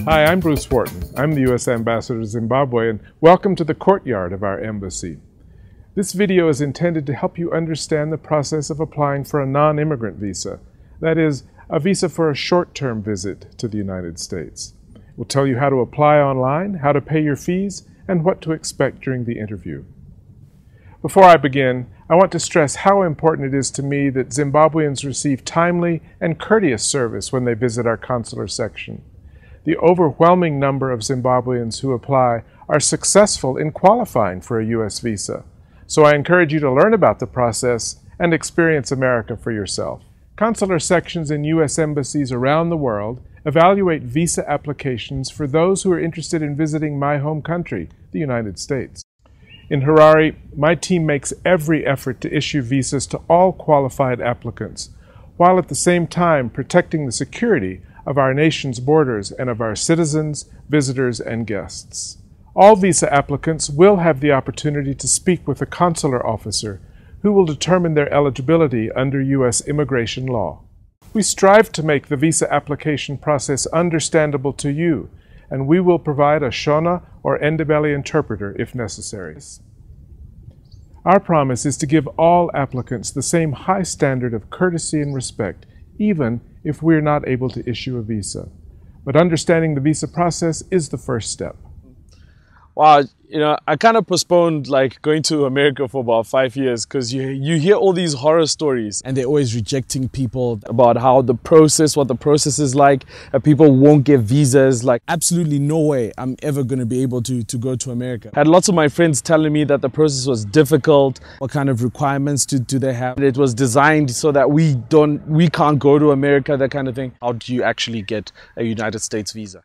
Hi, I'm Bruce Wharton. I'm the U.S. Ambassador to Zimbabwe, and welcome to the courtyard of our embassy. This video is intended to help you understand the process of applying for a non-immigrant visa, that is, a visa for a short-term visit to the United States. We'll tell you how to apply online, how to pay your fees, and what to expect during the interview. Before I begin, I want to stress how important it is to me that Zimbabweans receive timely and courteous service when they visit our consular section. The overwhelming number of Zimbabweans who apply are successful in qualifying for a U.S. visa, so I encourage you to learn about the process and experience America for yourself. Consular sections in U.S. embassies around the world evaluate visa applications for those who are interested in visiting my home country, the United States. In Harare, my team makes every effort to issue visas to all qualified applicants, while at the same time protecting the security of our nation's borders and of our citizens, visitors, and guests. All visa applicants will have the opportunity to speak with a consular officer who will determine their eligibility under U.S. immigration law. We strive to make the visa application process understandable to you, and we will provide a Shona or Ndebele interpreter if necessary. Our promise is to give all applicants the same high standard of courtesy and respect, even if we're not able to issue a visa. But understanding the visa process is the first step. Wow, I kind of postponed going to America for about 5 years because you hear all these horror stories and they're always rejecting people about how what the process is like, and people won't get visas. Absolutely no way I'm ever going to be able to go to America. I had lots of my friends telling me that the process was difficult. What kind of requirements do they have? It was designed so that we can't go to America, that kind of thing. How do you actually get a United States visa?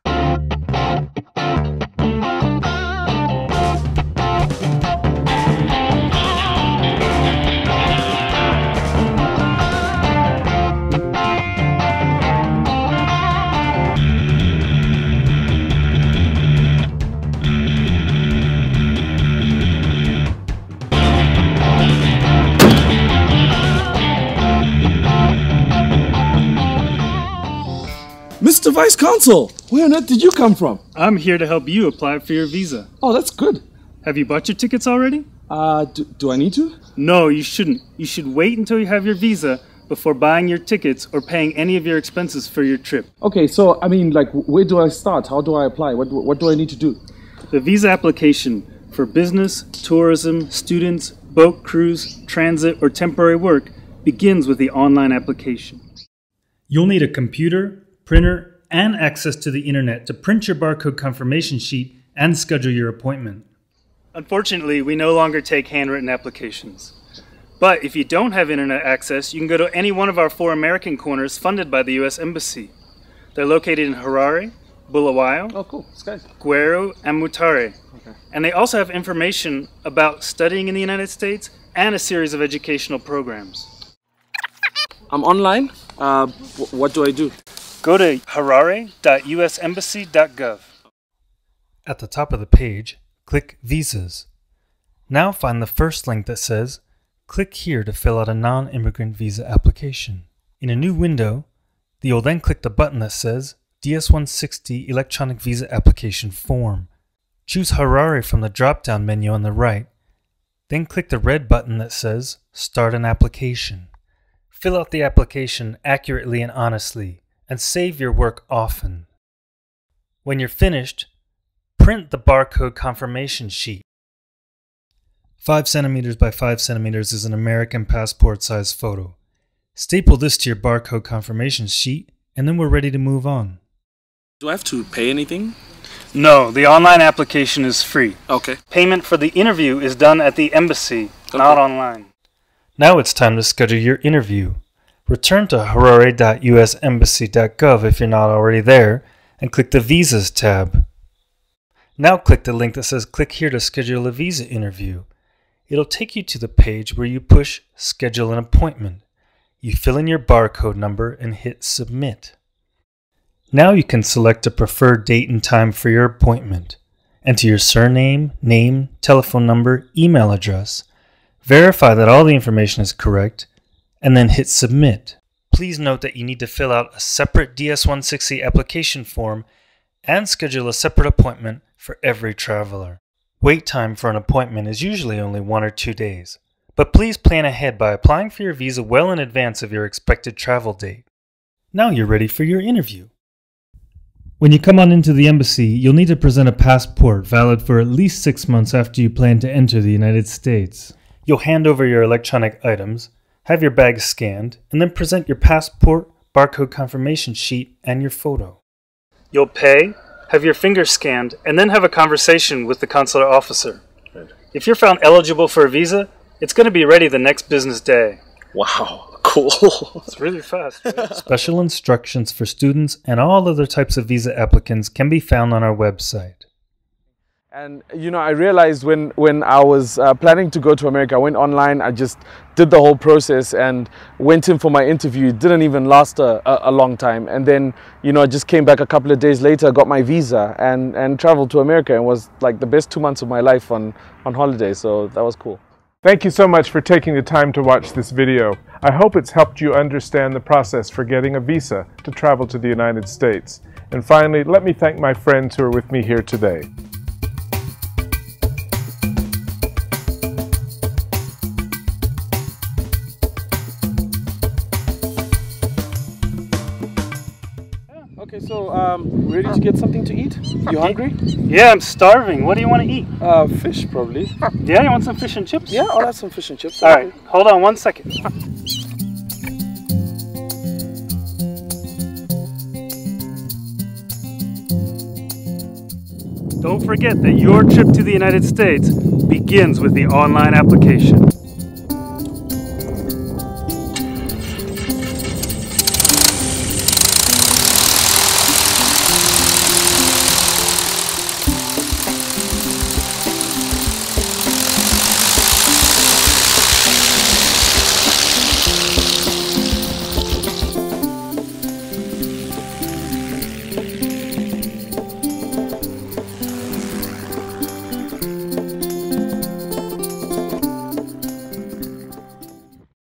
Mr. Vice Consul, where on earth did you come from? I'm here to help you apply for your visa. Oh, that's good. Have you bought your tickets already? Do I need to? No, you shouldn't. You should wait until you have your visa before buying your tickets or paying any of your expenses for your trip. Okay, so, where do I start? How do I apply? What do I need to do? The visa application for business, tourism, students, boat crews, transit, or temporary work begins with the online application. You'll need a computer, printer, and access to the internet to print your barcode confirmation sheet and schedule your appointment. Unfortunately, we no longer take handwritten applications. But if you don't have internet access, you can go to any one of our 4 American corners funded by the U.S. Embassy. They're located in Harare, Bulawayo, Gweru, and Mutare. Okay. And they also have information about studying in the United States and a series of educational programs. I'm online. What do I do? Go to harare.usembassy.gov. At the top of the page, click Visas. Now find the first link that says, click here to fill out a non-immigrant visa application. In a new window, you'll then click the button that says DS-160 Electronic Visa Application Form. Choose Harare from the drop-down menu on the right, then click the red button that says Start an Application. Fill out the application accurately and honestly, and save your work often. When you're finished, print the barcode confirmation sheet. 5 centimeters by 5 centimeters is an American passport size photo. Staple this to your barcode confirmation sheet, and then we're ready to move on. Do I have to pay anything? No, the online application is free. Okay. Payment for the interview is done at the embassy, not online. Now it's time to schedule your interview. Return to harare.usembassy.gov if you're not already there, and click the Visas tab. Now click the link that says click here to schedule a visa interview. It'll take you to the page where you push Schedule an Appointment. You fill in your barcode number and hit Submit. Now you can select a preferred date and time for your appointment. Enter your surname, name, telephone number, email address. Verify that all the information is correct, and then hit Submit. Please note that you need to fill out a separate DS-160 application form and schedule a separate appointment for every traveler. Wait time for an appointment is usually only 1 or 2 days, but please plan ahead by applying for your visa well in advance of your expected travel date. Now you're ready for your interview. When you come on into the embassy, you'll need to present a passport valid for at least 6 months after you plan to enter the United States. You'll hand over your electronic items, have your bag scanned, and then present your passport, barcode confirmation sheet, and your photo. You'll pay, have your finger scanned, and then have a conversation with the consular officer. If you're found eligible for a visa, it's going to be ready the next business day. Wow, cool. It's really fast, right? Special instructions for students and all other types of visa applicants can be found on our website. And I realized when I was planning to go to America, I went online, I just did the whole process and went in for my interview. It didn't even last a long time. And then, I just came back a couple of days later, got my visa and traveled to America, and was like the best 2 months of my life on holiday. So that was cool. Thank you so much for taking the time to watch this video. I hope it's helped you understand the process for getting a visa to travel to the United States. And finally, let me thank my friends who are with me here today. Okay, so ready to get something to eat? You hungry? Yeah, I'm starving. What do you want to eat? Fish, probably. Yeah, you want some fish and chips? Yeah, I'll have some fish and chips. All right, hold on 1 second. Don't forget that your trip to the United States begins with the online application.